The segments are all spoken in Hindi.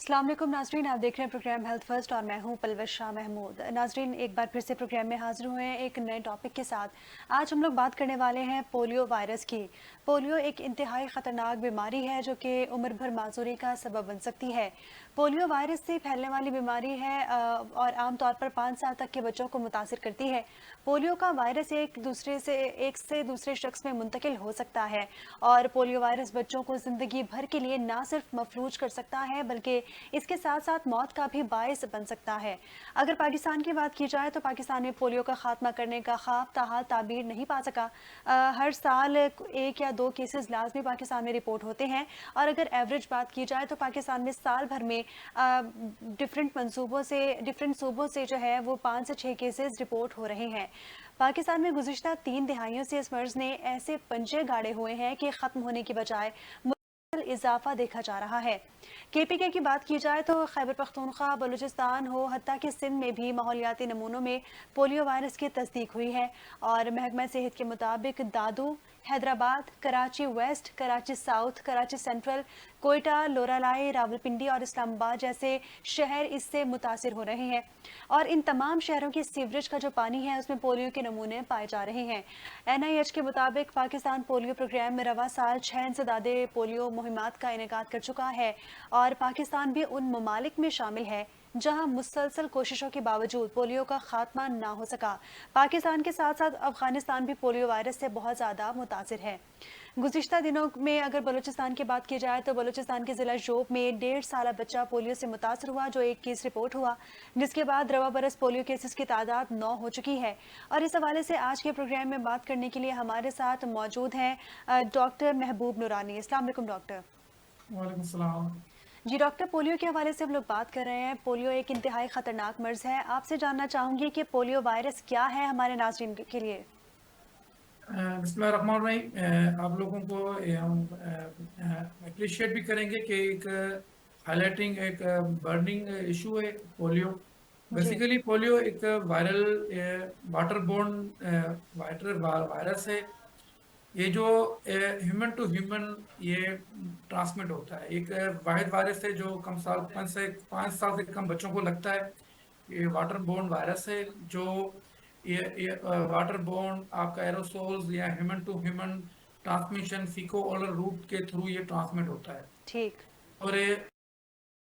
अस्सलाम वालेकुम नाजरीन, आप देख रहे हैं प्रोग्राम हेल्थ फर्स्ट और मैं हूं पलवश शाह महमूद। नाजरीन, एक बार फिर से प्रोग्राम में हाजिर हुए हैं एक नए टॉपिक के साथ। आज हम लोग बात करने वाले हैं पोलियो वायरस की। पोलियो एक इंतहाई ख़तरनाक बीमारी है जो कि उम्र भर माजूरी का सबब बन सकती है। पोलियो वायरस से फैलने वाली बीमारी है और आमतौर पर 5 साल तक के बच्चों को मुतासिर करती है। पोलियो का वायरस एक से दूसरे शख्स में मुंतकिल हो सकता है और पोलियो वायरस बच्चों को ज़िंदगी भर के लिए ना सिर्फ मफलूज कर सकता है बल्कि इसके साथ साथ मौत का भी बायस बन सकता है। अगर पाकिस्तान की बात की जाए तो पाकिस्तान में पोलियो का खात्मा करने का ख्वाब ताहाल ताबीर नहीं पा सका। हर साल एक या दो केसेस लाजमी पाकिस्तान में रिपोर्ट होते हैं और अगर एवरेज बात की जाए तो पाकिस्तान में साल भर में डिफरेंट सूबों से जो है वो 5 से 6 केसेस रिपोर्ट हो रहे हैं। पाकिस्तान में गुज़िश्ता 3 दिहाइयों से इस मर्ज ने ऐसे पंजे गाड़े हुए हैं कि ख़त्म होने की बजाय इजाफा देखा जा रहा है। केपीके की बात की जाए तो खैबर पख्तूनख्वा, बलूचिस्तान हो, हत्ता कि सिंध में भी माहौलियाती नमूनों में पोलियो वायरस की तस्दीक हुई है और महकमा सेहत के मुताबिक Dadu, Hyderabad, Karachi west, Karachi south, Karachi central, Quetta, Loralai, Rawalpindi और इस्लामाबाद जैसे शहर इससे मुतासिर हो रहे हैं और इन तमाम शहरों की सीवरेज का जो पानी है उसमें पोलियो के नमूने पाए जा रहे हैं। NIH के मुताबिक पाकिस्तान पोलियो प्रोग्राम में रवा साल 6 इंसदादे पोलियो मुहिमात का इनेकाद कर चुका है और पाकिस्तान भी उन ममालिक में शामिल है जहां मुसलसल कोशिशों के बावजूद पोलियो का खात्मा ना हो सका। पाकिस्तान के साथ साथ अफगानिस्तान भी पोलियो वायरस से बहुत ज़्यादा मुतासिर है। गुज़िश्ता दिनों में अगर बलूचिस्तान की बात की जाए तो बलूचिस्तान के ज़िला जोब में 1.5 साल बच्चा पोलियो से मुतासर हुआ, जो एक केस रिपोर्ट हुआ, जिसके बाद रवा बरस पोलियो केसेस की तादाद 9 हो चुकी है। और इस हवाले से आज के प्रोग्राम में बात करने के लिए हमारे साथ मौजूद हैं डॉक्टर महबूब नूरानी। अस्सलाम वालेकुम डॉक्टर। वालेकुम सलाम। जी डॉक्टर, पोलियो के हवाले से हम लोग बात कर रहे हैं। पोलियो एक इंतहाई ख़तरनाक मर्ज़ है। आपसे जानना चाहूँगी कि पोलियो वायरस क्या है हमारे नाज़रीन के लिए। बिस्मिल्लाहिर्रहमानिर्रहीम। आप लोगों को हम अप्रिशिएट भी करेंगे कि एक हाईलाइटिंग एक बर्निंग इशू है पोलियो। जी। बेसिकली पोलियो एक वायरल वाटर बोर्न वायरस है। ये जो ह्यूमन टू ह्यूमन ये ट्रांसमिट होता है। एक वाहिद वायरस है जो कम साल 5 साल से कम बच्चों को लगता है। ये वाटर बोर्न वायरस है जो ये वाटर बोर्न आपका एरोसोल्स या human to human transmission faeco oral route के थ्रू ये ट्रांसमिट होता है। ठीक। और ये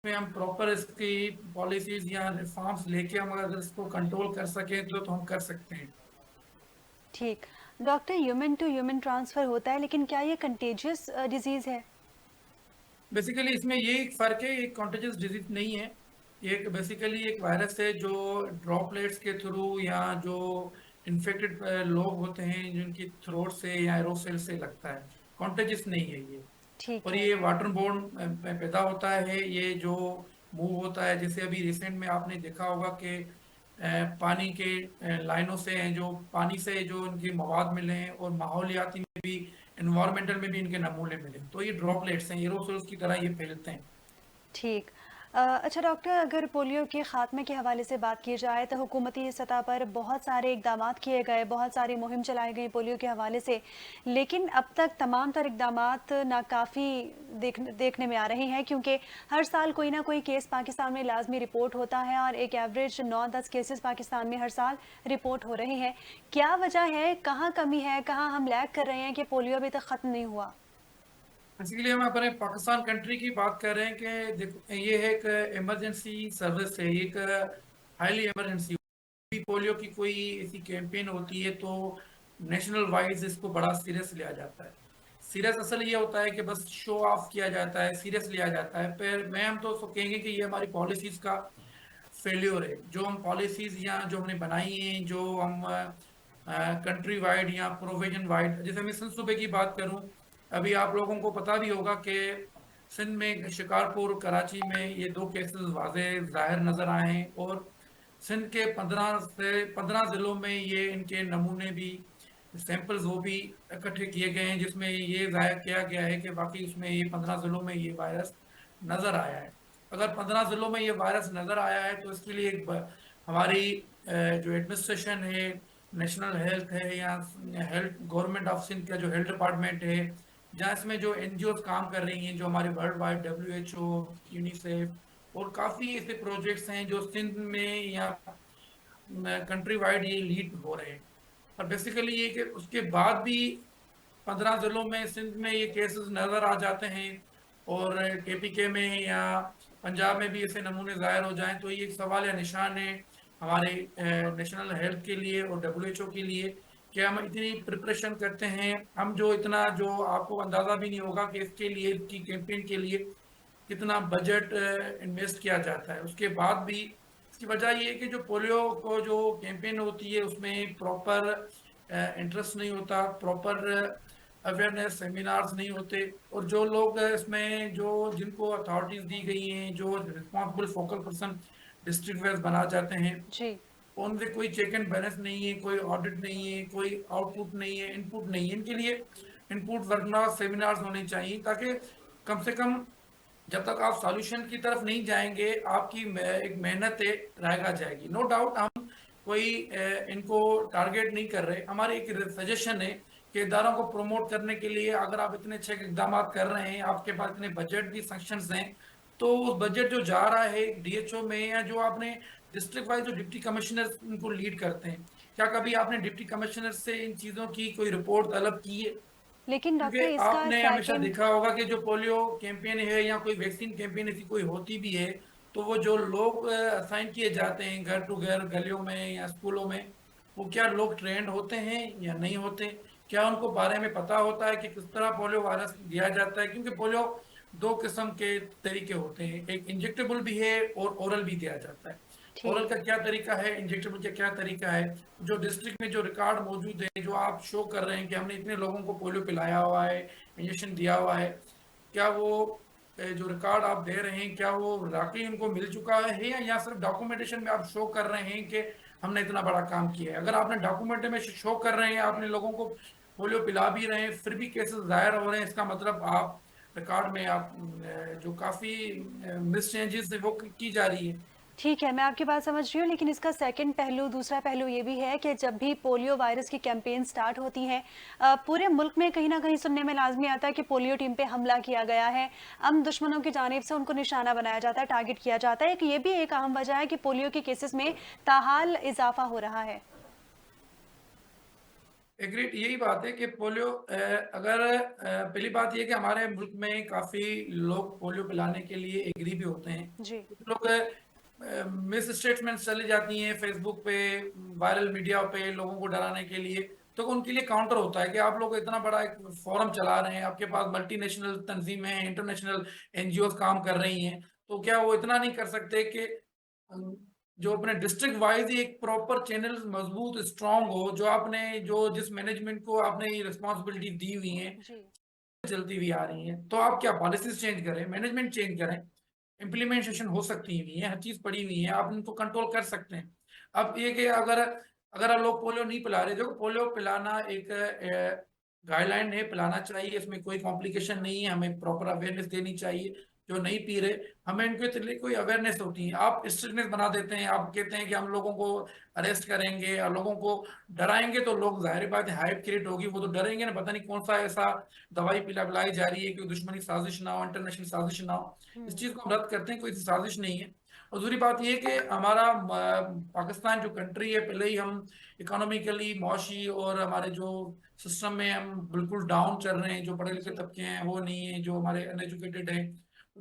में हम प्रॉपर इसकी पॉलिसीज या रिफॉर्म्स लेके हम अगर इसको कंट्रोल कर सकें तो हम कर सकते हैं। ठीक। Doctor, human to human transfer होता है लेकिन क्या ये कंटेजियस डिजीज़ है? बेसिकली इसमें ये एक फर्क है, ये कॉन्टेजियस डिजीज नहीं है। ये बेसिकली एक वायरस है जो ड्रॉपलेट्स के थ्रू या जो इन्फेक्टेड लोग होते हैं जिनकी थ्रोट से या एरोसेल से लगता है। कॉन्टेजियस नहीं है ये। ठीक और है। ये वाटर बोर्न पैदा होता है। ये जो मूव होता है, जैसे अभी रिसेंट में आपने देखा होगा कि पानी के लाइनों से हैं, जो पानी से जो इनके मवाद मिले हैं और माहौलियाती में भी एनवायरमेंटल में भी इनके नमूने मिले, तो ये ड्रॉपलेट्स हैं, एरोसोल्स की तरह ये फैलते हैं। ठीक। अच्छा डॉक्टर, अगर पोलियो के ख़ात्मे के हवाले से बात की जाए तो हुकूमती सतह पर बहुत सारे इक़दामात किए गए, बहुत सारी मुहिम चलाई गई पोलियो के हवाले से, लेकिन अब तक तमाम तर इक़दामात नाकाफ़ी देखने में आ रहे हैं क्योंकि हर साल कोई ना कोई केस पाकिस्तान में लाजमी रिपोर्ट होता है और एक एवरेज 9-10 केसेस पाकिस्तान में हर साल रिपोर्ट हो रहे हैं। क्या वजह है, कहाँ कमी है, कहाँ हम लैग कर रहे हैं कि पोलियो अभी तक ख़त्म नहीं हुआ? इसीलिए हम अपने पाकिस्तान कंट्री की बात कर रहे हैं कि देखो ये है एक इमरजेंसी सर्विस है, एक हाईली इमरजेंसी। पोलियो की कोई ऐसी कैंपेन होती है तो नेशनल वाइज इसको बड़ा सीरियस लिया जाता है। सीरियस असल ये होता है कि बस शो ऑफ किया जाता है, सीरियस लिया जाता है। फिर मैं हम तो उसको कहेंगे कि ये हमारी पॉलिसीज का फेल्योर है। जो हम पॉलिसीज या जो हमने बनाई हैं, जो हम कंट्री वाइड या प्रोविजन वाइड, जैसे मैं सिंध सूबे की बात करूं, अभी आप लोगों को पता भी होगा कि सिंध में शिकारपुर कराची में ये 2 केसेस वाजे जाहिर नजर आए हैं और सिंध के 15 जिलों में ये इनके नमूने भी सैंपल्स वो भी इकट्ठे किए गए हैं, जिसमें ये जाहिर किया गया है कि बाकी उसमें ये 15 जिलों में ये वायरस नजर आया है। अगर 15 जिलों में ये वायरस नजर आया है तो इसके लिए हमारी जो एडमिनिस्ट्रेशन है, नेशनल हेल्थ है या हेल्थ गवर्नमेंट ऑफ सिंध का जो हेल्थ डिपार्टमेंट है, जहाँ इसमें जो NGOs काम कर रही हैं, जो हमारे वर्ल्ड वाइड WHO, यूनिसेफ और काफी ऐसे प्रोजेक्ट्स हैं जो सिंध में या कंट्री वाइड ये लीड हो रहे हैं। और बेसिकली ये कि उसके बाद भी 15 जिलों में सिंध में ये केसेस नजर आ जाते हैं, और केपीके में या पंजाब में भी ऐसे नमूने जाहिर हो जाएं, तो ये एक सवाल या निशान है हमारे नेशनल हेल्थ के लिए और डब्ल्यूएचओ के लिए कि हम इतनी प्रिपरेशन करते हैं, हम जो इतना जो आपको अंदाजा भी नहीं होगा कि इसके लिए, इसकी कैंपेन के लिए कितना बजट इन्वेस्ट किया जाता है। उसके बाद भी इसकी वजह ये है कि जो पोलियो को जो कैंपेन होती है उसमें प्रॉपर इंटरेस्ट नहीं होता, प्रॉपर अवेयरनेस सेमिनार्स नहीं होते, और जो लोग इसमें जो जिनको अथॉरिटीज दी गई हैं, जो responsible focal person district wise बना जाते हैं, जी। उनसे कोई चेक एंड बैलेंस नहीं है, कोई ऑडिट नहीं है, कोई आउटपुट नहीं है, इनपुट नहीं है। इनके लिए इनपुट वर्कशॉप सेमिनार्स होने चाहिए, ताकि कम से कम जब तक आप सॉल्यूशन की तरफ नहीं जाएंगे आपकी एक मेहनत है रह जाएगी। नो डाउट हम कोई इनको टारगेट नहीं कर रहे, हमारी एक सजेशन है कि इदारों को प्रमोट करने के लिए अगर आप इतने अच्छे इकदाम कर रहे हैं, आपके पास इतने बजट भी सैंक्शंस हैं, तो उस बजट जो जा रहा है डीएचओ में, या जो आपने डिस्ट्रिक्ट वाइज जो डिप्टी कमिश्नर उनको लीड करते हैं, क्या कभी आपने डिप्टी कमिश्नर से इन चीजों की कोई रिपोर्ट तलब की है? लेकिन क्योंकि डॉक्टर इसका आपने हमेशा सेकंड। देखा होगा कि जो पोलियो कैंपेन है या कोई वैक्सीन कैंपेन ऐसी कोई होती भी है, तो वो जो लोग असाइन किए जाते हैं घर टू घर, गलियों में या स्कूलों में, वो क्या लोग ट्रेंड होते हैं या नहीं होते? क्या उनको बारे में पता होता है कि किस तरह पोलियो वायरस दिया जाता है? क्योंकि पोलियो दो किस्म के तरीके होते हैं, एक इंजेक्टेबल भी है और ओरल भी दिया जाता है। ओरल ठीक। का क्या तरीका है, इंजेक्टेबल का क्या तरीका है? जो डिस्ट्रिक्ट में जो रिकॉर्ड मौजूद है, जो आप शो कर रहे हैं कि हमने इतने लोगों को पोलियो पिलाया हुआ है, इंजेक्शन दिया हुआ है, क्या वो जो रिकॉर्ड आप दे रहे हैं, क्या वो वाकई उनको मिल चुका है, या सिर्फ डॉक्यूमेंटेशन में आप शो कर रहे हैं कि हमने इतना बड़ा काम किया है? अगर आपने डॉक्यूमेंट में शो कर रहे हैं, आपने लोगों को पोलियो पिला भी रहे हैं, फिर भी केसेस जाहिर हो रहे हैं, इसका मतलब आप रिकॉर्ड में आप जो काफी मिस चेंजेस है वो की जा रही है। ठीक है, मैं आपकी बात समझ रही हूँ, लेकिन इसका सेकंड पहलू, दूसरा पहलू ये भी है कि जब भी पोलियो वायरस की कैंपेन स्टार्ट होती है, पूरे मुल्क में कहीं ना कहीं सुनने में लाजमी आता है कि पोलियो टीम पे हमला किया गया है। हम दुश्मनों की जानिब से उनको निशाना बनाया जाता है, टारगेट किया जाता है कि ये भी एक अहम वजह है कि पोलियो के केसेस में ताहाल इजाफा हो रहा है। एग्रीड, यही बात है कि पोलियो अगर पहली बात यह कि हमारे मुल्क में काफी लोग पोलियो पिलाने के लिए एग्री भी होते हैं। जी। कुछ लोग मिस स्टेटमेंट चली जाती हैं फेसबुक पे, वायरल मीडिया पे लोगों को डराने के लिए, तो उनके लिए काउंटर होता है कि आप लोग इतना बड़ा एक फोरम चला रहे हैं, आपके पास मल्टीनेशनल तंजीमें हैं, इंटरनेशनल एनजीओ काम कर रही हैं, तो क्या वो इतना नहीं कर सकते कि जो अपने डिस्ट्रिक्ट वाइज ही एक प्रॉपर चैनल मजबूत स्ट्रांग हो, जो आपने जो जिस मैनेजमेंट को आपने ये रिस्पॉन्सिबिलिटी दी हुई है जी। चलती हुई आ रही है, तो आप क्या पॉलिसीज चेंज करें, मैनेजमेंट चेंज करें, इम्प्लीमेंटेशन हो सकती हुई है, हर चीज पड़ी हुई है, आप इनको कंट्रोल कर सकते हैं। अब ये कि अगर अगर आप लोग पोलियो नहीं पिला रहे, देखो पोलियो पिलाना एक गाइडलाइन है, पिलाना चाहिए, इसमें कोई कॉम्प्लिकेशन नहीं है, हमें प्रॉपर अवेयरनेस देनी चाहिए। जो नहीं पी रहे, हमें इनके लिए कोई अवेयरनेस होती है, आप स्ट्रिक्टनेस बना देते हैं, आप कहते हैं कि हम लोगों को अरेस्ट करेंगे और लोगों को डराएंगे, तो लोग जाहिर बात है हाइप क्रिएट होगी, वो तो डरेंगे ना, पता नहीं कौन सा ऐसा दवाई पिलाई जा रही है कि दुश्मनी साजिश ना हो, इंटरनेशनल साजिश ना हो। इस चीज को हम रद्द करते हैं, कोई साजिश नहीं है। और दूसरी बात यह कि हमारा पाकिस्तान जो कंट्री है, पहले ही हम इकोनॉमिकली, मुआशी और हमारे जो सिस्टम में हम बिल्कुल डाउन चल रहे हैं, जो पढ़े लिखे जी। तबके हैं वो नहीं है, जो हमारे अनएजुकेटेड हैं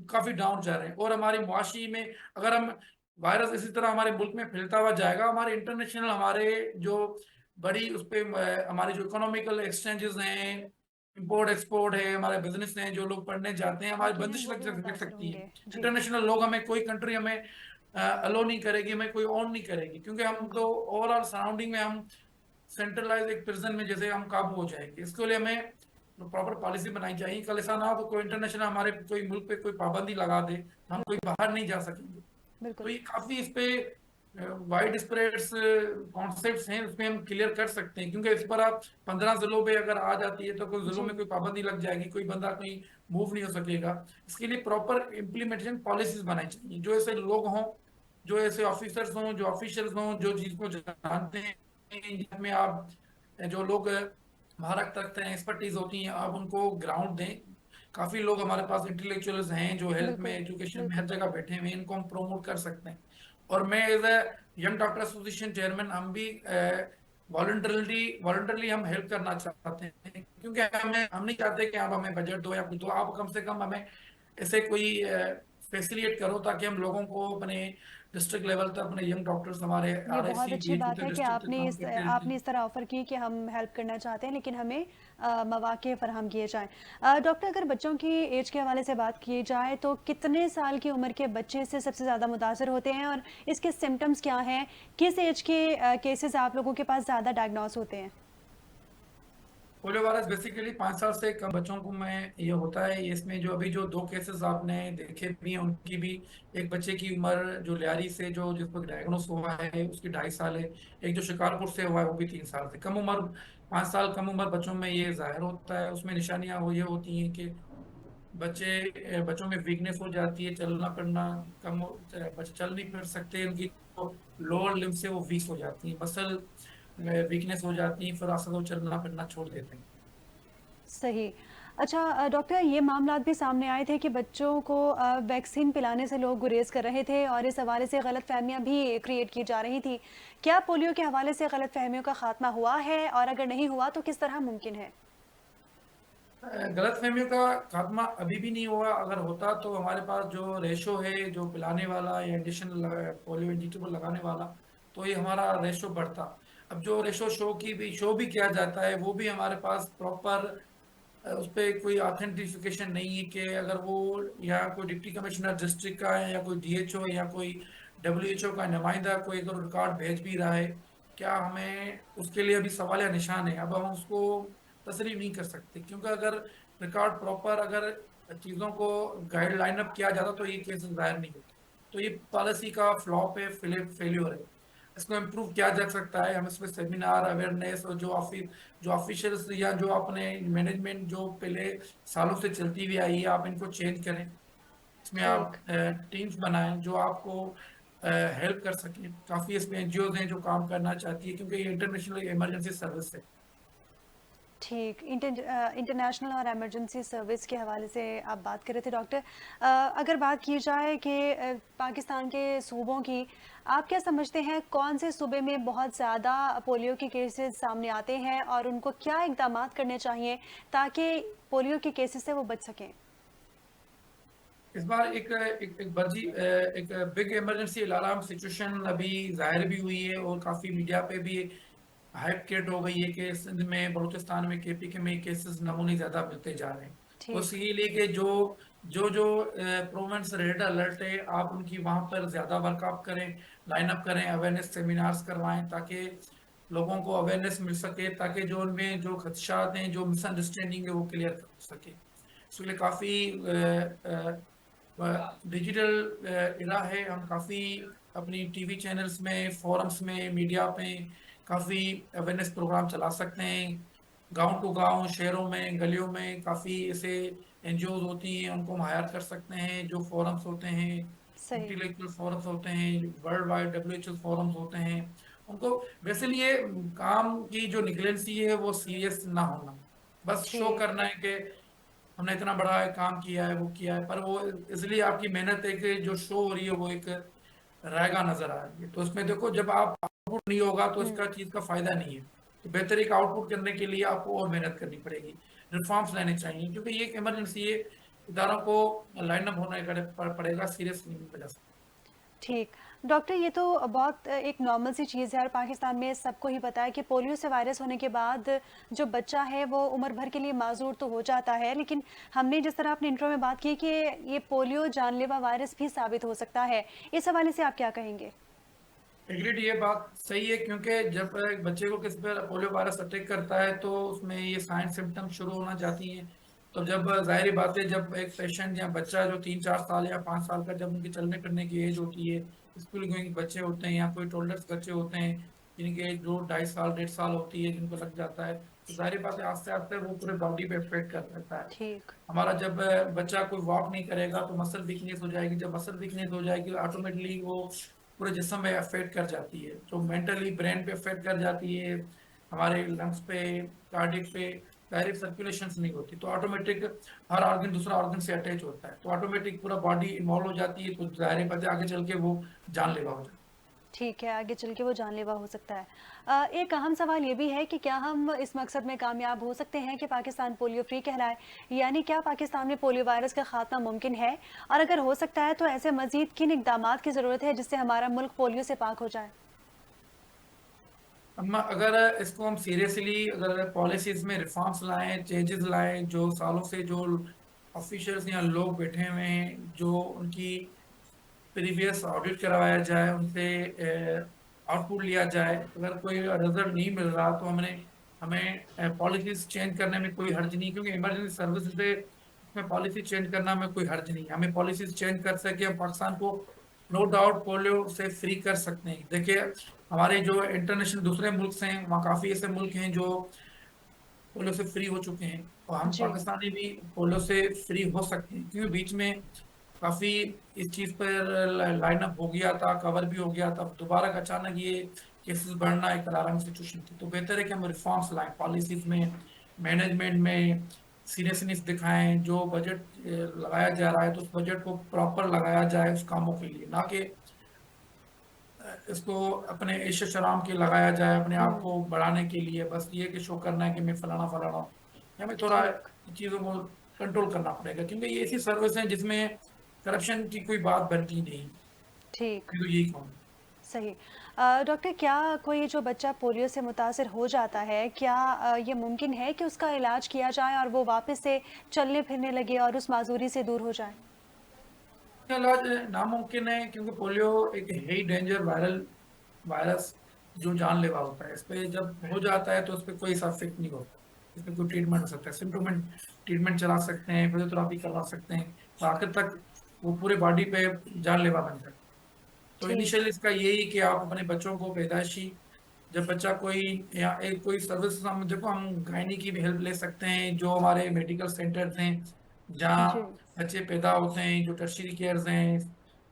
काफी डाउन जा रहे हैं, और हमारी मुआशी में अगर हम वायरस इसी तरह हमारे मुल्क में फैलता हुआ जाएगा, हमारे इंटरनेशनल हमारे जो बड़ी उस पे हमारे जो इकोनॉमिकल एक्सचेंजेस हैं, इंपोर्ट एक्सपोर्ट है, हमारे बिजनेस हैं, जो लोग पढ़ने जाते हैं, हमारी ठीक है, बंदिश वो भी लग मुतासर सकती है। होंगे। जी। इंटरनेशनल लोग हमें, कोई कंट्री हमें अलो नहीं करेगी, हमें कोई ऑन नहीं करेगी, क्योंकि हम तो ओवरऑल सराउंडिंग में हम सेंट्रलाइज एक प्रिजन में जैसे हम काबू हो जाएंगे। इसके लिए हमें प्रॉपर पॉलिसी बनाई चाहिए, कल ऐसा ना हो तो कोई इंटरनेशनल हमारे कोई मुल्क पे कोई पाबंदी लगा दे, हम कोई बाहर नहीं जा सकेंगे। तो बिल्कुल। ये काफी इस पे वाइड स्प्रेड्स कॉन्सेप्ट्स हैं, उसमें हम क्लियर कर सकते हैं, क्योंकि इस पर आप 15 जिलों पे अगर आ जाती है तो कोई जिलों जी। में कोई पाबंदी लग जाएगी, कोई बंदा कहीं मूव नहीं हो सकेगा। इसके लिए प्रॉपर इम्प्लीमेंटेशन पॉलिसीज बनाई चाहिए, जो ऐसे लोग हों, जो ऐसे ऑफिसर्स हों, जो ऑफिशियल्स हों, जो चीज को जानते हैं, जिसमें आप जो लोग महारत रखते हैं, एक्सपर्टीज होती हैं, आप उनको ग्राउंड दें, काफी लोग हमारे पास इंटेलेक्चुअल्स हैं जो हेल्थ में, बिल्कुल, एजुकेशन में हर बिल्कुल। जगह बैठे हुए हैं, इनको हम प्रमोट कर सकते हैं। और मैं as a young doctor association chairman, हम भी वॉलंटरली हम हेल्प करना चाहते हैं, क्योंकि हम नहीं चाहते कि आप हमें बजट दो या कुछ दो, आप कम से कम हमें ऐसे कोई फैसिलिटेट करो ताकि हम लोगों को अपने डिस्ट्रिक्ट लेवल तक, अपने यंग डॉक्टर्स हमारे ये बहुत आरआईसी अच्छी बीएचयू बात तक, है कि डिस्ट्रिक्ट तक हम करते रहते आपने हैं। इस तरह ऑफ़र की कि हम हेल्प करना चाहते हैं, लेकिन हमें मौक़े फ़राहम किए जाएँ। डॉक्टर, अगर बच्चों की एज के हवाले से बात की जाए तो कितने साल की उम्र के बच्चे इससे सबसे ज़्यादा मुतासर होते हैं और इसके सिम्पटम्स क्या हैं? किस एज के केसेज़ आप लोगों के पास ज़्यादा डायग्नोस होते हैं? पोलियो वायरस बेसिकली 5 साल से कम बच्चों को में ये होता है। इसमें जो अभी जो 2 केसेस आपने देखे भी हैं, उनकी भी, एक बच्चे की उम्र जो लियारी से जो जिसको डायग्नोस हुआ है उसकी 2.5 साल है, एक जो शिकारपुर से हुआ है वो भी 3 साल से कम उम्र। 5 साल कम उम्र बच्चों में ये जाहिर होता है। उसमें निशानियां ये होती हैं कि बच्चों में वीकनेस हो जाती है, चलना फिरना बच्चे चल नहीं फिर सकते, उनकी लोअर लिम्ब से वो वीक हो जाती है, मसल वीकनेस हो जाती है, फिर आस्ते वो चलना फिरना छोड़ देते हैं। सही। अच्छा, डॉक्टर, ये मामलात भी सामने आए थे कि बच्चों को वैक्सीन पिलाने से लोग गुरेज़ कर रहे थे और इस हवाले से गलतफ़हमियाँ भी क्रिएट की जा रही थी। क्या पोलियो के हवाले से गलतफ़हमियों का ख़ात्मा हुआ है और अगर नहीं हुआ तो किस तरह मुमकिन है? गलत फहमियों का खात्मा अभी भी नहीं हुआ। अगर होता तो हमारे पास जो रेशो है, जो पिलाने वाला या एडिशनल पोलियो इंजेक्टेबल लगाने वाला, तो ये हमारा रेशो बढ़ता। अब जो रेशो शो भी किया जाता है, वो भी हमारे पास प्रॉपर उस पर कोई ऑथेंटिफिकेशन नहीं है कि अगर वो या कोई डिप्टी कमिश्नर डिस्ट्रिक्ट का है या कोई डीएचओ या कोई डब्ल्यूएचओ का नुमाइंदा कोई अगर रिकॉर्ड भेज भी रहा है, क्या हमें उसके लिए अभी सवाल या निशान है। अब हम उसको तस्लीम नहीं कर सकते, क्योंकि अगर रिकॉर्ड प्रॉपर, अगर चीज़ों को गाइडलाइन अप किया जाता तो ये केसेस दायर नहीं होते। तो ये पॉलिसी का फ्लॉप है, फेल्योर है। इसको इम्प्रूव किया जा सकता है। हम इसमें सेमिनार, अवेयरनेस, और जो ऑफिशियल्स या जो अपने मैनेजमेंट जो पहले सालों से चलती हुई आई है, आप इनको चेंज करें। इसमें ठीक। आप टीम्स बनाएं जो आपको हेल्प कर सकें। काफ़ी इसमें एनजीओज हैं जो काम करना चाहती है, क्योंकि ये इंटरनेशनल इमरजेंसी सर्विस है। ठीक। इंटरनेशनल और इमरजेंसी सर्विस के हवाले से आप बात कर रहे थे, डॉक्टर। अगर बात की जाए कि पाकिस्तान के सूबों की, आप क्या समझते हैं कौन से सूबे में बहुत ज़्यादा पोलियो के केसेस सामने आते हैं और उनको क्या इक़दामात करने चाहिए ताकि पोलियो के केसेस से वो बच सकें? इस बार एक बिग इमरजेंसी अलार्म सिचुएशन अभी जाहिर भी हुई है, और काफ़ी मीडिया पे भी हाइप क्रिएट हो गई है कि सिंध में, बलूचिस्तान में, केपी के में केसेस नमूने ज़्यादा मिलते जा रहे हैं। तो ठीक। इसके लिए कि जो जो जो प्रोविंस रेड अलर्ट है, आप उनकी वहाँ पर ज़्यादा वर्कआउट करें, लाइन अप करें, अवेयरनेस सेमिनार्स करवाएं, ताकि लोगों को अवेयरनेस मिल सके, ताकि जो उनमें जो खदशात हैं, जो मिसअंडरस्टैंडिंग है, वो क्लियर हो सके। इसके लिए काफ़ी डिजिटल इरा है। हम काफ़ी अपनी टीवी चैनल्स में, फोरम्स में, मीडिया पे काफ़ी अवेयरनेस प्रोग्राम चला सकते हैं। गांव टू गांव, शहरों में, गलियों में काफ़ी ऐसे एनजीओज होती हैं, उनको हम हायर कर सकते हैं। जो फोरम्स होते हैं, सही। इंटेलेक्चुअल फोरम्स होते हैं, वर्ल्ड वाइड डब्ल्यूएचओ फोरम्स होते हैं, उनको वैसे लिए काम की जो निगलेंसी है वो सीरियस ना होना, बस शो ठीक। करना है कि हमने इतना बड़ा काम किया है, वो किया है, पर वो इसलिए आपकी मेहनत एक जो शो हो रही है वो एक रायगा नजर आ रही है। तो उसमें देखो, जब आप आउटपुट नहीं होगा तो हुँ। इसका चीज का फायदा नहीं है। तो बेहतर एक आउटपुट करने के लिए आपको और मेहनत करनी पड़ेगी, रिफॉर्म्स लेने चाहिए, क्योंकि ये एक इमरजेंसी है। इदारों को लाइन अप होने पड़ेगा सीरियस वजह से। ठीक। डॉक्टर, ये तो बहुत एक नॉर्मल सी चीज़ है और पाकिस्तान में सबको ही पता है कि पोलियो से वायरस होने के बाद जो बच्चा है वो उम्र भर के लिए माज़ूर तो हो जाता है, लेकिन हमने जिस तरह अपने इंट्रो में बात की कि ये पोलियो जानलेवा वायरस भी साबित हो सकता है। इस हवाले से आप क्या कहेंगे? एग्रीड, ये बात सही है, क्योंकि जब एक बच्चे को किसी पर पोलियो वायरस अटैक करता है तो उसमें ये साइन सिम्टम्स शुरू होना जाती हैं। तो जब जाहिर बात है, जब एक पेशेंट या बच्चा जो 3-4 साल या 5 साल का, जब उनकी चलने फिरने की एज होती है, स्कूल गोइंग बच्चे होते हैं या कोई टोल्डर्स बच्चे होते हैं जिनकी एज जो 2.5 साल 1.5 साल होती है, जिनको लग जाता है, तो जाहिर बात है आस्ते आस्ते वो पूरे बॉडी पे इफेक्ट कर देता है। ठीक। हमारा जब बच्चा कोई वॉक नहीं करेगा तो मसल वीकनेस हो जाएगी। जब मसल वीकनेस हो जाएगी, ऑटोमेटिकली वो पूरे जिस्म में अफेक्ट कर जाती है, जो मेंटली ब्रेन पे अफेक्ट कर जाती है, हमारे लंग्स पे, कार्डियक पे। डायरेक्ट सर्कुलेशन नहीं होती, तो ऑटोमेटिक हर ऑर्गन दूसरा ऑर्गन से अटैच होता है, तो ऑटोमेटिक पूरा बॉडी इन्वॉल्व हो जाती है, तो जाहिर है आगे चल के वो जानलेवा हो जाती है। ठीक है, आगे चल के वो जानलेवा हो सकता है। एक अहम सवाल ये भी है कि क्या हम इस मकसद में कामयाब हो सकते हैं कि पाकिस्तान पोलियो फ्री कहलाए? यानी क्या पाकिस्तान में पोलियो वायरस का खात्मा मुमकिन है? और अगर हो सकता है तो ऐसे मज़ीद किन इक़दामात की ज़रूरत है जिससे हमारा मुल्क पोलियो से पाक हो जाए? अम्मा अगर इसको हम सीरियसली अगर पॉलिसीज में रिफॉर्म्स लाएं, चेंजेस लाएं, जो सालों से जो ऑफिशियल्स या लोग बैठे हुए हैं, जो उनकी प्रीवियस ऑडिट करवाया जाए, उनसे आउटपुट लिया जाए, अगर कोई रिजल्ट नहीं मिल रहा तो हमें पॉलिसीज चेंज करने में कोई हर्ज नहीं, क्योंकि इमरजेंसी सर्विस से इसमें पॉलिसी चेंज करना में कोई हर्ज नहीं, हमें पॉलिसीज चेंज कर सके, हम पाकिस्तान को नो डाउट पोलियो से फ्री कर सकते हैं। देखिए, हमारे जो इंटरनेशनल दूसरे मुल्क हैं, वहाँ काफ़ी ऐसे मुल्क हैं जो पोलियो से फ्री हो चुके हैं, और हम जी, पाकिस्तानी भी पोलियो से फ्री हो सकते हैं, क्योंकि बीच में काफी इस चीज पर लाइन अप हो गया था, कवर भी हो गया था, दोबारा का अचानक ये केसेस बढ़ना एक अलार्म सिचुएशन थी। तो बेहतर है कि हम रिफॉर्म्स लाएं पॉलिसीज में, मैनेजमेंट में सीरियसनेस दिखाएं, जो बजट लगाया जा रहा है तो उस बजट को प्रॉपर लगाया जाए उस कामों के लिए, ना कि इसको अपने ऐश शराम के लगाया जाए, अपने आप हुँ, को बढ़ाने के लिए, बस ये कि शो करना है कि मैं फलाना फलाना हूँ। हमें थोड़ा ठीक, चीज़ों को कंट्रोल करना पड़ेगा, क्योंकि ये ऐसी सर्विस है जिसमें करप्शन की कोई बात बनती नहीं। ठीक। मैं तो यही कहूँगा। सही। डॉक्टर, क्या कोई जो बच्चा पोलियो से मुतासिर हो जाता है, क्या ये मुमकिन है कि उसका इलाज किया जाए और वो वापस से चलने-फिरने लगे और उस माज़ूरी से दूर हो जाए? इसका इलाज नामुमकिन है, क्योंकि पोलियो एक है ही डेंजर वायरल वायरस जो जानलेवा होता है। इस पे जब हो जाता है तो उस पर कोई साइड इफेक्ट नहीं होता, इस पे कोई ट्रीटमेंट हो सकता है, सिम्टोमेंट ट्रीटमेंट चला सकते हैं, फिजियोथेरेपी करवा सकते हैं, तो आखिर तक वो पूरे बॉडी पे जानलेवा बन जाता है। तो ठीक, इनिशियल इसका यही कि आप अपने बच्चों को पैदाइशी, जब बच्चा कोई या एक कोई सर्विस, हम देखो हम गायनी की भी हेल्प ले सकते हैं, जो हमारे मेडिकल सेंटर्स हैं जहाँ जी, बच्चे पैदा होते हैं, जो टर्शियरी केयर्स हैं,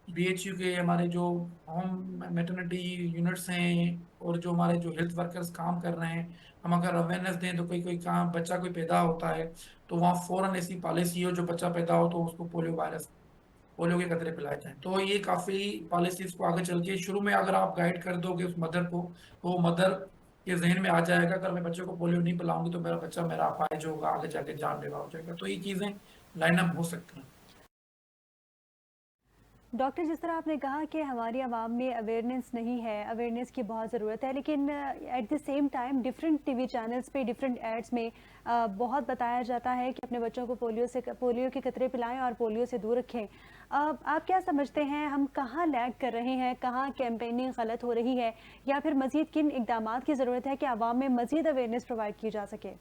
बीएचयू के हमारे जो होम मैटरनिटी यूनिट्स हैं, और जो हमारे जो हेल्थ वर्कर्स काम कर रहे हैं, हम अगर अवेयरनेस दें तो कोई कोई काम बच्चा कोई पैदा होता है तो वहाँ फौरन ऐसी पॉलिसी हो, जो बच्चा पैदा हो तो उसको पोलियो के कतरे पिलाए जाएं। तो ये काफी पॉलिसीज को आगे चल के शुरू में अगर आप गाइड कर दोगे उस मदर को, तो वो मदर के जहन में आ जाएगा, अगर मैं बच्चे को पोलियो नहीं पिलाऊंगी तो मेरा बच्चा मेरा अपाहिज होगा, आगे जाके जानलेवा हो जाएगा। तो ये चीजें लाइन अप हो सकती हैं। डॉक्टर, जिस तरह आपने कहा कि हमारी आवाम में अवेयरनेस नहीं है, अवेयरनेस की बहुत ज़रूरत है, लेकिन at the same time different TV channels पे डिफरेंट एड्स में बहुत बताया जाता है कि अपने बच्चों को पोलियो के कतरे पिलाएं और पोलियो से दूर रखें। आप क्या समझते हैं, हम कहाँ लैग कर रहे हैं, कहाँ कैंपेनिंग गलत हो रही है, या फिर मज़ीद किन इकदामात की ज़रूरत है कि आवाम में मज़ीद अवेयरनेस प्रोवाइड की जा सके?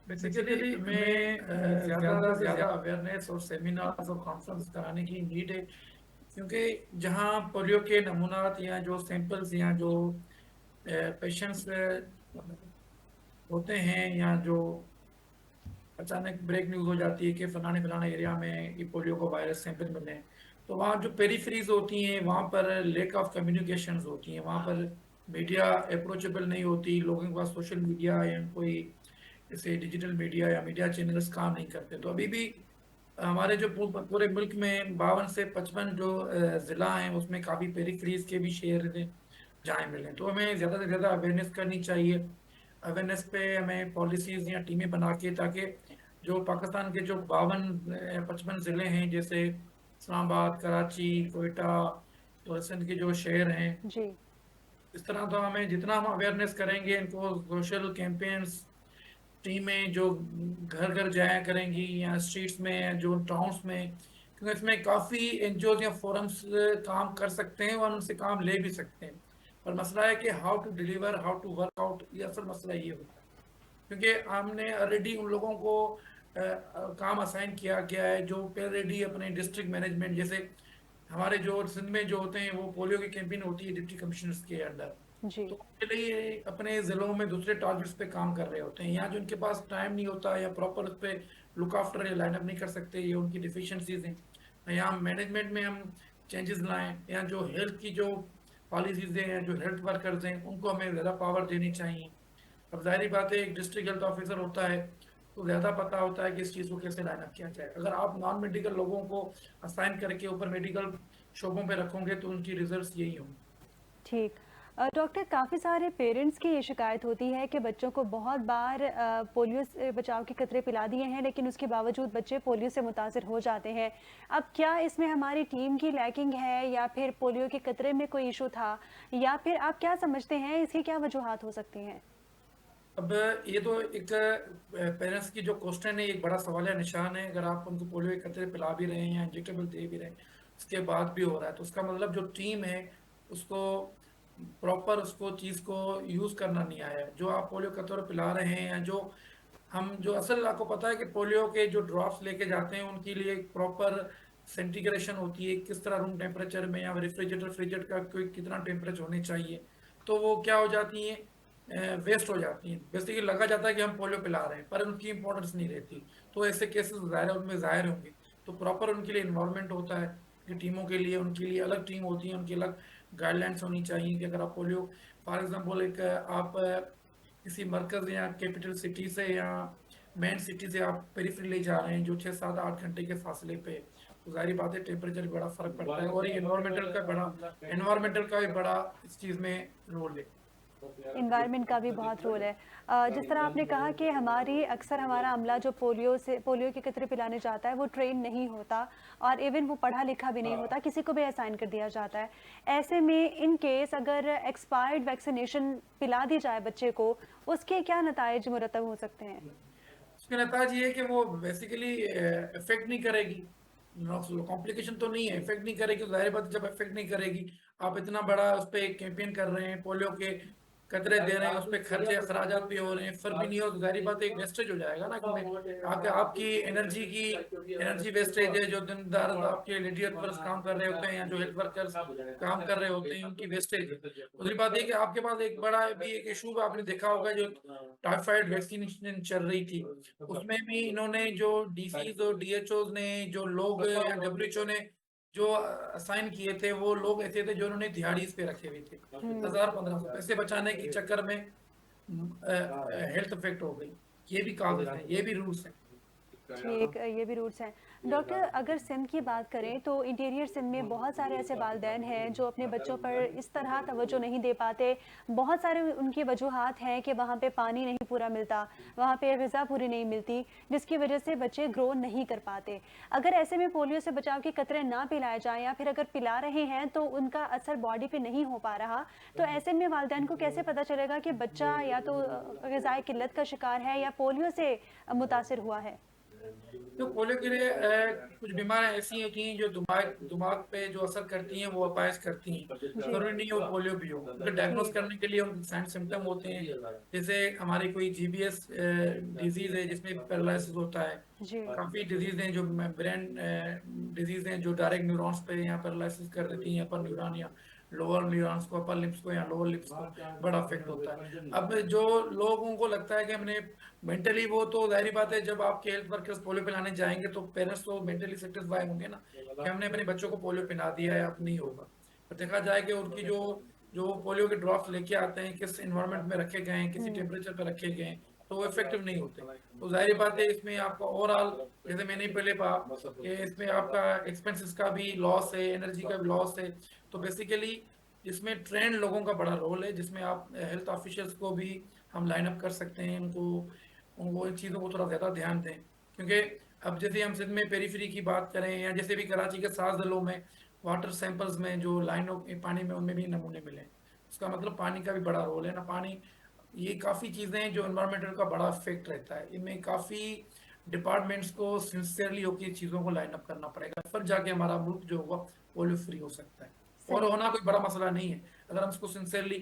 बेसिकली हमें ज्यादा से ज्यादा अवेयरनेस और सेमिनार्स और कॉन्फ्रेंस कराने की नीड है, क्योंकि जहाँ पोलियो के नमूनात या जो सैंपल्स या जो पेशेंट्स होते हैं, या जो अचानक ब्रेक न्यूज हो जाती है कि फलाने फलाने एरिया में ये पोलियो को वायरस सैंपल मिले हैं, तो वहाँ जो पेरीफ्रीज होती हैं वहाँ पर लेक ऑफ कम्युनिकेशन होती हैं, वहाँ पर मीडिया अप्रोचेबल नहीं होती, लोगों के पास सोशल मीडिया या कोई जैसे डिजिटल मीडिया या मीडिया चैनल्स काम नहीं करते। तो अभी भी हमारे जो पूरे मुल्क में 52 से 55 जो ज़िला हैं, उसमें काफ़ी पेरीफ्रीज के भी शहर हैं जहाँ मिले, तो हमें ज़्यादा से ज़्यादा अवेयरनेस करनी चाहिए। अवेयरनेस पे हमें पॉलिसीज या टीमें बना के, ताकि जो पाकिस्तान के जो 52 55 ज़िले हैं, जैसे इस्लामाबाद, कराची, कोयटा और सिंध के जो शहर हैं, जी, इस तरह तो हमें जितना हम अवेयरनेस करेंगे, इनको सोशल कैंपेन्स टीमें जो घर घर जाया करेंगी, या स्ट्रीट्स में या जो टाउन्स में, क्योंकि इसमें काफ़ी एनजीओ या फोरम्स काम कर सकते हैं और उनसे काम ले भी सकते हैं। पर मसला है कि how to deliver, how to work out, ये असल मसला ये होता है, क्योंकि हमने ऑलरेडी उन लोगों को काम असाइन किया गया है जो ऑलरेडी अपने डिस्ट्रिक्ट मैनेजमेंट, जैसे हमारे जो सिंध में जो होते हैं वो पोलियो की कैंपेन होती है डिप्टी कमिश्नर्स के अंडर, जी, तो उनके लिए अपने जिलों में दूसरे टारगेट्स पे काम कर रहे होते हैं, या जो उनके पास टाइम नहीं होता या प्रॉपर उस पर लुक आफ्टर या लाइनअप नहीं कर सकते, ये उनकी डिफिशियंसीज हैं, या मैनेजमेंट में हम चेंजेस लाएं, या जो हेल्थ की जो पॉलिसीज हैं, या जो हेल्थ वर्कर्स हैं उनको हमें ज़्यादा पावर देनी चाहिए। अब जाहिर बात है एक डिस्ट्रिक्ट हेल्थ ऑफिसर होता है तो ज्यादा पता होता है कि इस चीज को कैसे लाइन अप किया जाए। अगर आप नॉन मेडिकल लोगों को असाइन करके ऊपर मेडिकल शोबों पे रखोगे तो उनकी रिजल्ट्स यही होंगे। ठीक। डॉक्टर, काफ़ी सारे पेरेंट्स की ये शिकायत होती है कि बच्चों को बहुत बार पोलियो से बचाव के कतरे पिला दिए हैं, लेकिन उसके बावजूद बच्चे पोलियो से मुतासिर हो जाते हैं। अब क्या इसमें हमारी टीम की लैकिंग है, या फिर पोलियो के कतरे में कोई इशू था, या फिर आप क्या समझते हैं इसकी क्या वजूहात हो सकती हैं? अब ये तो एक पेरेंट्स की जो क्वेश्चन है एक बड़ा सवाल है, निशान है। अगर आप उनको पोलियो के कतरे पिला भी रहे हैं, इंजेक्टेबल दे भी रहे हैं, उसके बाद भी हो रहा है, तो उसका मतलब जो टीम है उसको प्रॉपर उसको चीज को यूज करना नहीं आया है। जो आप पोलियो कतरे पिला रहे हैं, या जो असल आपको पता है कि पोलियो के जो ड्रॉप्स लेके जाते हैं उनके लिए एक प्रॉपर सेंटिग्रेशन होती है, किस तरह रूम टेम्परेचर में या रेफ्रिजरेटर फ्रिजरेटर का कोई कितना टेम्परेचर होने चाहिए, तो वो क्या हो जाती है, वेस्ट हो जाती हैं। बेसिकली लगा जाता है कि हम पोलियो पिला रहे हैं पर उनकी इंपॉर्टेंस नहीं रहती। तो ऐसे केसेस ज़ाहिर है उनमें ज़ाहिर होंगे। तो प्रॉपर उनके लिए इन्वायरमेंट होता है कि टीमों के लिए उनके लिए अलग टीम होती है, उनकी अलग गाइडलाइंस होनी चाहिए कि अगर आप पोलियो फॉर एग्जांपल एक आप किसी मरकज या कैपिटल सिटी से या मेन सिटी से आप पेरिफेरी ले जा रहे हैं जो 6 7 8 घंटे के फासले पे, तो जाहिर बात है टेम्परेचर भी बड़ा फर्क पड़ता है और ये एनवायरमेंटल का भी बड़ा इस चीज़ में रोल है। इन्वायरमेंट का भी बहुत रोल है। जिस तरह आपने कहा कि हमारा अमला जो पोलियो के कतरे पिलाने जाता है वो ट्रेन नहीं होता, और इवन वो पढ़ा लिखा भी नहीं होता, किसी को भी असाइन कर दिया जाता है। ऐसे में इन केस अगर एक्सपायर्ड वैक्सीनेशन पिला दी जाए बच्चे को, उसके क्या नताइज मुरतब हो सकते हैं? उसके नताज ये है कि वो बेसिकली इफेक्ट नहीं करेगी, कॉम्प्लिकेशन तो नहीं है, इफेक्ट नहीं करेगी। तो जाहिर बात है, जब इफेक्ट नहीं करेगी, आप इतना बड़ा उस पर कैंपेन कर रहे हैं, पोलियो के कतरे दे रहे हैं, उस पर खर्चे अखराजात भी हो रहे हैं, फिर भी नहीं हो, तो जाहिर बात है एक वेस्टेज हो जाएगा ना कि आपकी एनर्जी वेस्टेज है। जो दिनदार आपके लेडी वर्कर्स काम कर रहे होते हैं या जो हेल्थ वर्कर्स काम कर रहे होते हैं उनकी वेस्टेज है। दूसरी बात है कि आपके पास एक बड़ा भी एक इशू आपने देखा होगा, जो टाइफाइड वैक्सीनेशन चल रही थी, उसमें भी इन्होंने जो डीसीज और डीएचओ ने जो लोग या डब्ल्यूएचओ ने जो असाइन किए थे, वो लोग ऐसे थे जो उन्होंने दिहाड़ीज पे रखे हुए थे। 1000 1500 पैसे बचाने के चक्कर में हेल्थ इफेक्ट हो गई। ये भी कागज है, ये भी रूल्स है। ठीक, ये भी रूट्स हैं। डॉक्टर, अगर सिंध की बात करें तो इंटीरियर सिंध में बहुत सारे ऐसे वालिदैन हैं जो अपने बच्चों पर इस तरह तवज्जो नहीं दे पाते। बहुत सारे उनकी वजूहात हैं कि वहाँ पे पानी नहीं पूरा मिलता, वहाँ पे ग़िज़ा पूरी नहीं मिलती, जिसकी वजह से बच्चे ग्रो नहीं कर पाते। अगर ऐसे में पोलियो से बचाव के कतरे ना पिलाए जाएँ, या फिर अगर पिला रहे हैं तो उनका असर बॉडी पे नहीं हो पा रहा, तो ऐसे में वालिदैन को कैसे पता चलेगा कि बच्चा या तो ग़िज़ाई किल्लत का शिकार है या पोलियो से मुतासिर हुआ है? तो पोलियो के लिए कुछ बीमारियां ऐसी होती हैं जो दिमाग दिमाग पे जो असर करती हैं, वो अपाइज करती हैं। जी। जरूरी नहीं हो पोलियो भी हो, उनको डायग्नोस ठीक। करने के लिए उनके साइन सिम्टम होते हैं। जैसे हमारी कोई जीबीएस डिजीज है जिसमें पैरालिसिस होता है। जी। काफी डिजीज हैं जो ब्रेन डिजीज हैं जो डायरेक्ट न्यूरॉन्स पे या पैरालिसिस कर देती हैं, अपर न्यूरॉन या लोअर न्यूरॉन्स को, अपर लिप्स को या लोअर लिप्स को बड़ा अफेक्ट होता है। अब जो लोगों को लगता है कि हमने मेंटली, वो तो जाहिर बात है जब आपके हेल्थ वर्कर्स पोलियो पिलाने जाएंगे तो पेरेंट्स तो मेंटली सेटिस्फाई होंगे ना कि हमने अपने बच्चों को पोलियो पिला दिया है, अब नहीं होगा। पर देखा जाए कि उनकी जो जो पोलियो के ड्रॉप्स लेके आते हैं किस इन्वायरमेंट में रखे गए हैं, किसी हम्म। टेम्परेचर पर रखे गए हैं, तो वो इफेक्टिव नहीं होते। तो जाहिर बात है इसमें आपका ओवरऑल, जैसे मैंने पहले कहा कि इसमें आपका एक्सपेंसेस का भी लॉस है, एनर्जी का भी लॉस है। तो बेसिकली इसमें ट्रेंड लोगों का बड़ा रोल है, जिसमें आप हेल्थ ऑफिशियल्स को भी हम लाइन अप कर सकते हैं, उनको उनको इन चीज़ों को थोड़ा ज़्यादा ध्यान दें। क्योंकि अब जैसे हम सिंध में पेरीफेरी की बात करें या जैसे भी कराची के 7 जिलों में वाटर सैंपल्स में जो लाइनों के पानी में उनमें भी नमूने मिले, उसका मतलब पानी का भी बड़ा रोल है ना। पानी, ये काफ़ी चीज़ें हैं जो इन्वायरमेंटल का बड़ा इफेक्ट रहता है। इनमें काफ़ी डिपार्टमेंट्स को सिंसियरली होकर चीज़ों को लाइन अप करना पड़ेगा, फिर जाके हमारा मुल्क जो होगा पोलियो फ्री हो सकता है। और सही। होना कोई बड़ा मसला नहीं है अगर हम इसको सिंसियरली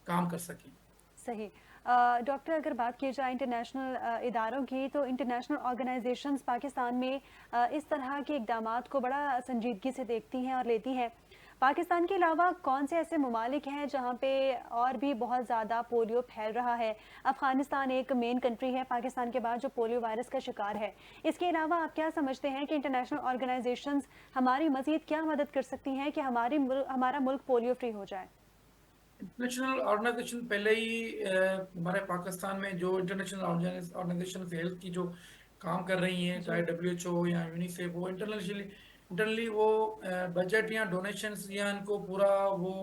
काम कर सकें। सही। डॉक्टर, अगर बात की जाए इंटरनेशनल इदारों की, तो इंटरनेशनल ऑर्गेनाइजेशंस पाकिस्तान में इस तरह के इक़दामात को बड़ा संजीदगी से देखती हैं और लेती हैं। पाकिस्तान के अलावा कौन से ऐसे ममालिक हैं जहाँ पे और भी बहुत ज़्यादा पोलियो फैल रहा है? अफ़गानिस्तान एक मेन कंट्री है पाकिस्तान के बाद जो पोलियो वायरस का शिकार है। इसके अलावा आप क्या समझते हैं कि इंटरनेशनल ऑर्गेनाइजेशंस हमारी मज़ीद क्या मदद कर सकती हैं कि हमारा मुल्क पोलियो फ्री हो जाए? इंटरनेशनल ऑर्गेनाइजेशन पहले ही हमारे पाकिस्तान में जो इंटरनेशनल ऑर्गेनाइजेशन हेल्थ की जो काम कर रही हैं, चाहे जी। WHO या यूनिसेफ, वो इंटरनली वो बजट या डोनेशंस या इनको पूरा वो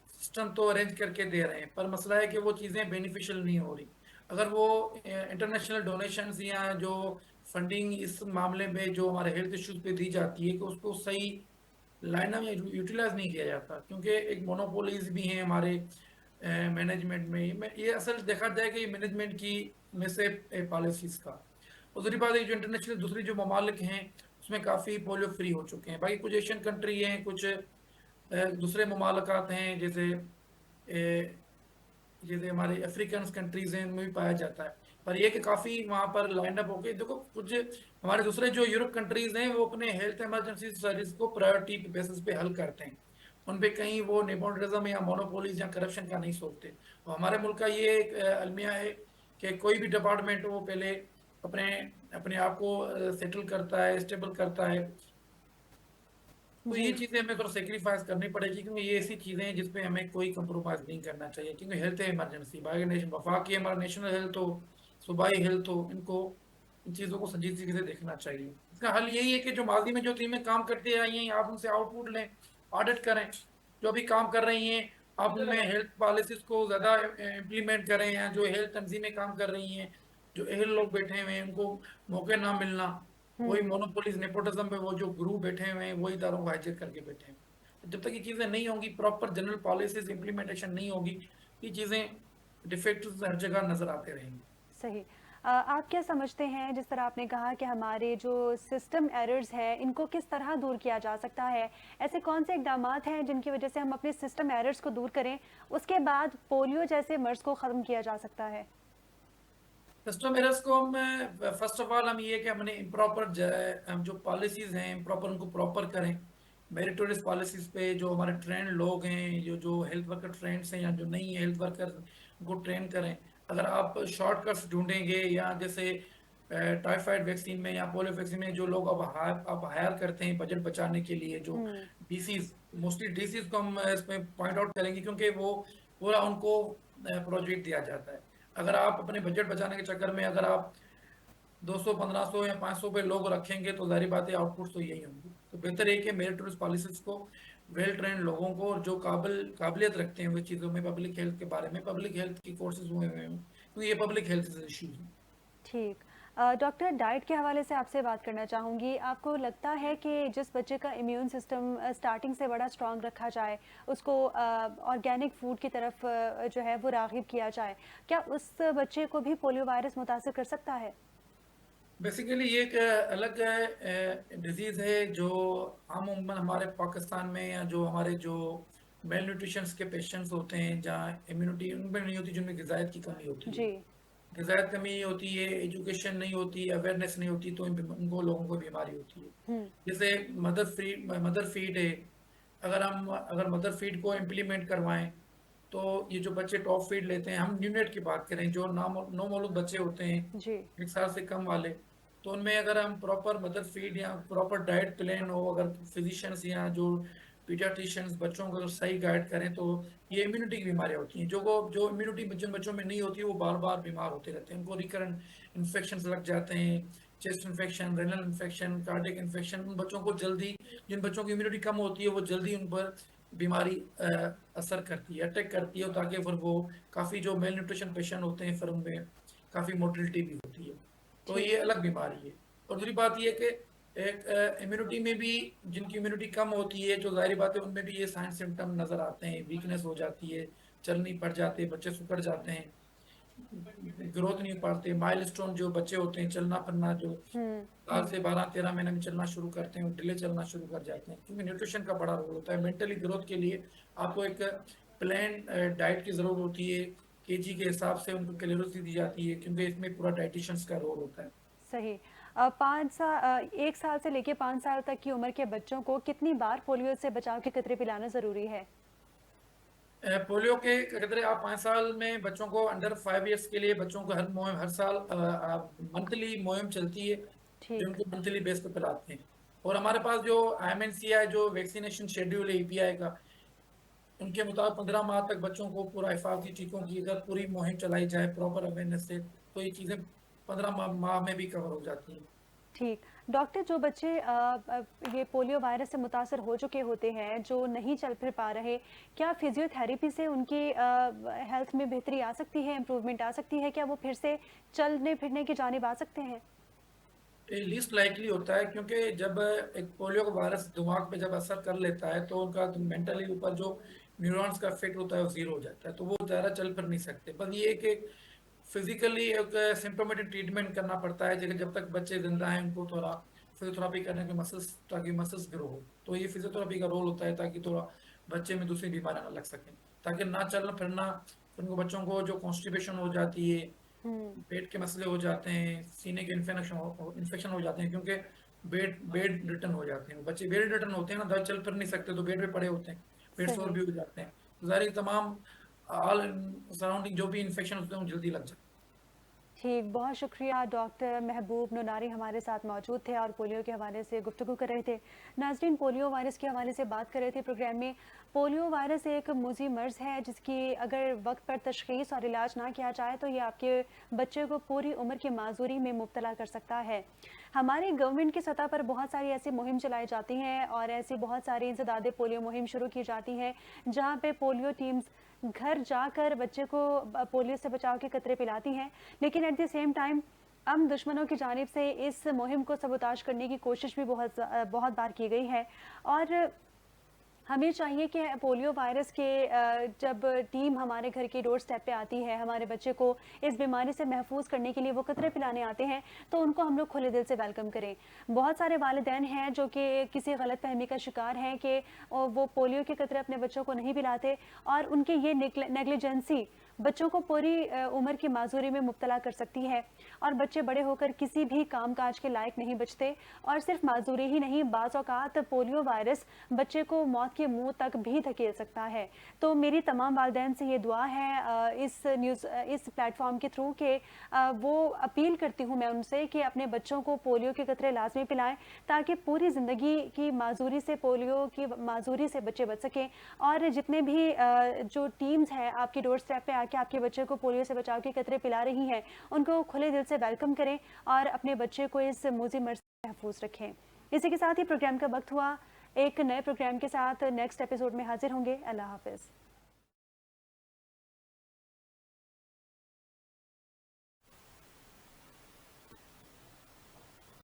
सिस्टम तो अरेंज करके दे रहे हैं, पर मसला है कि वो चीज़ें बेनिफिशियल नहीं हो रही। अगर वो इंटरनेशनल डोनेशंस या जो फंडिंग इस मामले में जो हमारे हेल्थ इश्यूज पे दी जाती है, कि उसको सही लाइन में यूटिलाइज नहीं किया जाता, क्योंकि एक मोनोपोलीज भी हैं हमारे मैनेजमेंट में। ये असल देखा जाए कि ये मैनेजमेंट की में से पॉलिसीज का। और दूसरी बात है, जो इंटरनेशनल दूसरी जो ममालिक हैं उसमें काफ़ी पोलियो फ्री हो चुके हैं। बाकी कुछ एशियन कंट्री हैं, कुछ दूसरे ममालकात हैं, जैसे जैसे हमारे अफ्रीकन कंट्रीज हैं, उनमें भी पाया जाता है। पर यह कि काफ़ी वहाँ पर लाइन अप होके देखो, कुछ हमारे दूसरे जो यूरोप कंट्रीज हैं वो अपने हेल्थ इमरजेंसी सर्विस को प्रायोरिटी बेसिस पे हल करते हैं। उन पे कहीं वो नेपोटिज्म या मोनोपोलीज या करप्शन का नहीं सोचते। और हमारे मुल्क का ये एक अलमिया है कि कोई भी डिपार्टमेंट वो पहले अपने अपने आप को सेटल करता है, स्टेबल करता है। तो ये जी। चीज़ें हमें थोड़ा सेक्रीफाइस करनी पड़ेगी, क्योंकि ये ऐसी चीज़ें हैं जिसपे हमें कोई कंप्रोमाइज़ नहीं करना चाहिए, क्योंकि हेल्थ है इमरजेंसी। बाकी नेशन वफाकी हमारा नेशनल हेल्थ हो, सूबाई हेल्थ हो, इनको इन चीज़ों को संजीदगी से देखना चाहिए। इसका हल यही है कि जो माजी में जो टीमें काम करती आई हैं, आप उनसे आउटपुट लें, ऑडिट करें। जो अभी काम कर रही हैं, आप उनमें हेल्थ पॉलिसीज को ज़्यादा इम्प्लीमेंट करें, या जो हेल्थ तंजीमें काम कर रही हैं, जो अहल लोग बैठे हुए हैं, उनको मौके ना मिलना, वही हम्म। मोनोपोलीज नेपोटिज्म में वो जो ग्रुप बैठे हुए हैं, वही इदारों को हाईजैक करके बैठे हैं। तो जब तक ये चीज़ें नहीं होंगी, प्रॉपर जनरल पॉलिसीज इम्प्लीमेंटेशन नहीं होगी, ये चीज़ें डिफेक्ट्स हर जगह नजर आते रहेंगे। सही। आप क्या समझते हैं, जिस तरह आपने कहा कि हमारे जो सिस्टम एरर्स हैं इनको किस तरह दूर किया जा सकता है? ऐसे कौन से इकदामात हैं जिनकी वजह से हम अपने सिस्टम एरर्स को दूर करें, उसके बाद पोलियो जैसे मर्ज को ख़त्म किया जा सकता है? कस्टम एरर्स को हम फर्स्ट ऑफ ऑल हम ये कि हमने इम्प्रॉपर हम जो पॉलिसीज हैं इम्प्रॉपर उनको प्रॉपर करें। मेरिटोरियस पॉलिसीज पे जो हमारे ट्रेंड लोग हैं, जो जो हेल्थ वर्कर ट्रेंड्स हैं या जो नहीं हेल्थ वर्कर, उनको ट्रेन करें। अगर आप शॉर्टकट्स ढूंढेंगे, या जैसे टाइफाइड वैक्सीन में या पोलियो वैक्सीन में जो लोग अब हायर करते हैं बजट बचाने के लिए, जो हम्म। डीसीज, मोस्टली डीसीज को हम इसमें पॉइंट आउट करेंगे, क्योंकि वो पूरा उनको प्रोजेक्ट दिया जाता है। अगर आप अपने बजट बचाने के चक्कर में अगर आप 200 1500 या 500 पे लोग रखेंगे, तो जाहिर बात है आउटपुट तो यही होंगे। तो बेहतर है कि मेरिटोरियस पॉलिसीज को, वेल ट्रेंड लोगों को, और जो काबिलियत रखते हैं वो चीज़ों में, पब्लिक हेल्थ के बारे में, पब्लिक हेल्थ की कोर्सेज हुए हुए हैं, क्योंकि ये पब्लिक हेल्थ इश्यूज हैं। ठीक। डॉक्टर, डाइट के हवाले से आपसे बात करना चाहूँगी। आपको लगता है कि जिस बच्चे का इम्यून सिस्टम स्टार्टिंग से बड़ा स्ट्रॉन्ग रखा जाए, उसको ऑर्गेनिक फूड की तरफ जो है वो राग़िब किया जाए, क्या उस बच्चे को भी पोलियो वायरस मुतासिर कर सकता है? बेसिकली ये एक अलग डिजीज है, जो आम उम्मन हमारे पाकिस्तान में, या जो हमारे जो मेल न्यूट्रिशन के पेशेंट्स होते हैं, जहाँ इम्यूनिटी उनमें नहीं होती, जिनमें ग़िज़ायत की कमी होती है। जी। ग़िज़ायत कमी होती है, एजुकेशन नहीं होती, अवेयरनेस नहीं होती, तो उनको लोगों को बीमारी होती है। हुँ। जैसे मदर फीड है। अगर मदर फीड को इम्प्लीमेंट करवाएं, तो ये जो बच्चे टॉप फीड लेते हैं, हम न्यूनेट की बात करें, जो नो मौलूद बच्चे होते हैं, जी। 1 साल से कम वाले, तो उनमें अगर हम प्रॉपर मदर फीड या प्रॉपर डाइट प्लान हो, अगर फिजिशियंस या जो पीडियाट्रिशियंस बच्चों को अगर सही गाइड करें, तो ये इम्यूनिटी की बीमारियां होती हैं, जो इम्यूनिटी जिन बच्चों में नहीं होती, वो बार बार बीमार होते रहते हैं, उनको रिकरेंट इन्फेक्शन लग जाते हैं, chest infection, renal infection, cardiac infection. उन बच्चों को जल्दी, जिन बच्चों की इम्यूनिटी कम होती है, वो जल्दी उन पर बीमारी असर करती है, अटैक करती है, ताकि फिर वो काफ़ी जो मेल न्यूट्रिशन पेशेंट होते हैं, फिर उनमें काफ़ी मोटिलिटी भी होती है। तो ठीक। ये अलग बीमारी है। और दूसरी बात ये कि एक इम्यूनिटी में भी, जिनकी इम्यूनिटी कम होती है, जो जाहिर बात है उनमें भी ये साइन सिम्टम नज़र आते हैं, वीकनेस हो जाती है, चल नहीं पड़ जाते, बच्चे सुकड़ जाते हैं, ग्रोथ नहीं पाते। माइलस्टोन जो बच्चे होते हैं, चलना फिरना, जो हुँ। साल से 12-13 महीने में चलना शुरू करते हैं, वो डिले चलना शुरू कर जाते हैं, क्योंकि न्यूट्रिशन का बड़ा रोल होता है। मेंटली ग्रोथ के लिए आपको एक प्लान डाइट की ज़रूरत होती है, केजी के हिसाब से उनको कैलोरीज दी जाती है, क्योंकि इसमें पूरा डाइटिशियंस का रोल होता है। सही। 1 साल से लेके 5 साल तक की उम्र के बच्चों को कितनी बार पोलियो से बचाव के कतरे पिलाना ज़रूरी है? पोलियो के कतरे आप 5 साल में बच्चों को, अंडर 5 ईयर्स के लिए बच्चों को हर मुहिम, हर साल मंथली मुहिम चलती है, जो ठीक। उनको मंथली बेस पे पिलाते हैं। और हमारे पास जो IMNCI जो वैक्सीनेशन शेड्यूल है EPI का, उनके मुताबिक 15 माह तक बच्चों को पूरा हिफाजती टीकों की अगर पूरी मुहिम चलाई जाए प्रॉपर अवेयरनेस से, तो ये चीज़ें 15 माह में भी कवर हो जाती हैं। ठीक। डॉक्टर, जो बच्चे ये पोलियो वायरस से मुतासर हो चुके होते हैं, जो नहीं चल फिर पा रहे, क्या फिजियोथेरेपी से उनकी हेल्थ में बेहतरी आ सकती है, इम्प्रूवमेंट आ सकती है? क्या वो फिर से चलने फिरने की जानिब आ सकते हैं? लीस्ट लाइकली होता है, क्योंकि जब एक पोलियो का वायरस दिमाग पे जब असर कर लेता है तो उनका मेंटली ऊपर जो न्यूरॉन्स का इफेक्ट होता है वो जीरो हो जाता है, तो वो ज़्यादा चल फिर नहीं सकते। बस ये कि फिजिकली एक सिम्टोमेटिक ट्रीटमेंट करना पड़ता है, जब तक बच्चे जिंदा हैं उनको थोड़ा फिजियोथेरापी करने के मसल्स, ताकि मसल्स ग्रो हो। तो ये फिजियोथेरापी का रोल होता है, ताकि थोड़ा बच्चे में दूसरी बीमारियां ना लग सकें, ताकि ना चलना फिरना, फिर उनको बच्चों को जो कॉन्स्टिपेशन हो जाती है, हुँ। पेट के मसले हो जाते हैं, सीने के इन्फेक्शन हो जाते हैं, क्योंकि बेड बेड रिटर्न हो जाते हैं बच्चे, बेड रिटर्न होते हैं ना, दवा चल फिर नहीं सकते तो बेड पे पड़े होते हैं, पेट सोर सही। भी हो जाते हैं, तो सारी तमाम ऑल सराउंडिंग जो भी इन्फेक्शन होते हैं वो जल्दी लग जाते हैं। ठीक, बहुत शुक्रिया। डॉक्टर महबूब नूनारी हमारे साथ मौजूद थे और पोलियो के हवाले से गुफ्तगू कर रहे थे। नाज़रीन, पोलियो वायरस के हवाले से बात कर रहे थे प्रोग्राम में। पोलियो वायरस एक मुज़ी मर्ज़ है जिसकी अगर वक्त पर तशख़ीस और इलाज ना किया जाए तो ये आपके बच्चे को पूरी उम्र की माजूरी में मुब्तला कर सकता है। हमारी गवर्नमेंट की सतह पर बहुत सारी ऐसी मुहिम चलाई जाती हैं और ऐसी बहुत सारी इंसदादे पोलियो मुहिम शुरू की जाती हैं, जहाँ पे पोलियो टीम्स घर जाकर बच्चे को पोलियो से बचाव के कतरे पिलाती हैं। लेकिन एट द सेम टाइम अब दुश्मनों की जानिब से इस मुहिम को सबूताज करने की कोशिश भी बहुत बार की गई है। और हमें चाहिए कि पोलियो वायरस के जब टीम हमारे घर की डोर स्टेप पे आती है, हमारे बच्चे को इस बीमारी से महफूज करने के लिए वो कतरे पिलाने आते हैं, तो उनको हम लोग खुले दिल से वेलकम करें। बहुत सारे वालिदैन हैं जो कि किसी गलतफहमी का शिकार हैं कि वो पोलियो के कतरे अपने बच्चों को नहीं पिलाते और उनकी ये नेग्लिजेंसी बच्चों को पूरी उम्र की माजूरी में मुब्तला कर सकती है और बच्चे बड़े होकर किसी भी काम काज के लायक नहीं बचते। और सिर्फ माजूरी ही नहीं, बाज़ औक़ात पोलियो वायरस बच्चे को मौत के मुंह तक भी धकेल सकता है। तो मेरी तमाम वालिदैन से ये दुआ है इस प्लेटफॉर्म के थ्रू कि वो अपील करती हूँ मैं उनसे कि अपने बच्चों को पोलियो के कतरे लाजमी पिलाएं, ताकि पूरी ज़िंदगी की माजूरी से, पोलियो की माजूरी से बच्चे बच सकें। और जितने भी जो टीम्स हैं आपकी डोर स्टेप पे आके आपके बच्चे को पोलियो से बचाव के कतरे पिला रही हैं, उनको खुले दिल से वेलकम करें और अपने बच्चे को इस मुज़ी मर्ज़ से महफूज रखें। इसी के साथ ही प्रोग्राम का वक्त हुआ। एक नए प्रोग्राम के साथ नेक्स्ट एपिसोड में हाजिर होंगे। अल्लाह हाफ़िज़।